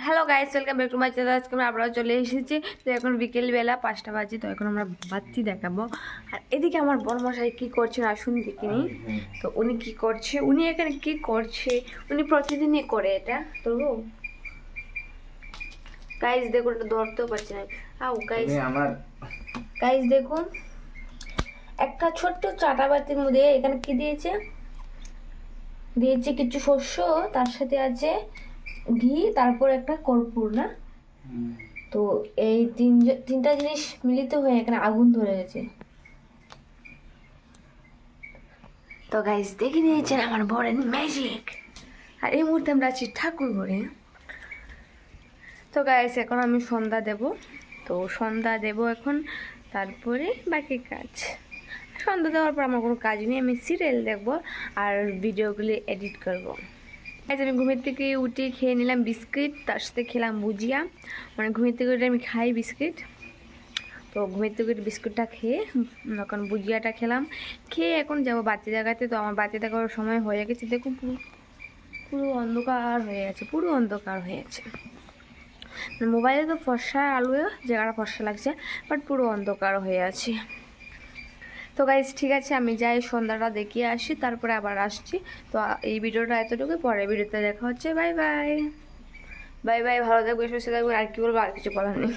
Hello guys, welcome back to my channel. আজকে আমরা আবারও চলে এসেছি। তো এখন বিকেলবেলা 5টা বাজে। তো এখন আমরা বাতি দেখাবো। আর এদিকে আমার বড়মশাই কী করছেন আসুন দেখিনি। তো উনি কি করছে, উনি এখানে কি করছে, উনি প্রতিদিনই করে এটা। তো গাইস দেখুন, এটা ধরতেও পারছি না। আও গাইস, গাইস দেখুন, একটা ছোট্ট চাটা বাতির মধ্যে এখানে কি দিয়েছে কিছু শস্য, তার সাথে আছে ঘি, তারপর একটা কর্পূর না। তো এই তিনটা জিনিস মিলিত হয়ে এখানে আগুন ধরে গেছে। তো গাইস দেখে নিয়েছেন আমার বরের ম্যাজিক। আর এই মুহূর্তে আমরা আছি ঠাকুর ঘরে। তো গাইস এখন আমি সন্ধ্যা দেব। তো সন্ধ্যা দেব এখন, তারপরে বাকি কাজ। সন্ধ্যা দেওয়ার পর আমার কোনো কাজ নেই, আমি সিরিয়াল দেখবো আর ভিডিওগুলি এডিট করবো। আমি ঘুমের থেকে উঠে খেয়ে নিলাম বিস্কিট, তার সাথে খেলাম ভুজিয়া। মানে ঘুমের থেকে উঠে আমি খাই বিস্কিট। তো ঘুমের থেকে বিস্কুটটা খেয়ে এখন ভুজিয়াটা খেলাম। খেয়ে এখন যাবো বাতি জায়গাতে। তো আমার বাতি দেখার সময় হয়ে গেছে। দেখুন পুরো অন্ধকার হয়ে গেছে, পুরো অন্ধকার হয়ে গেছে। মোবাইলে তো ফর্সা আলো, জায়গাটা ফর্সা লাগছে, বাট পুরো অন্ধকার হয়ে আছে। তো গাইজ ঠিক আছে, আমি যাই সন্ধ্যাটা দেখিয়ে আসি, তারপরে আবার আসছি। তো এই ভিডিওটা এতটুকু, পরের ভিডিওতে দেখা হচ্ছে। বাই বাই বাই বাই, ভালো থাকবে, সুস্থ থাকবে। আর কি বলবো, আর কিছু বলার নেই।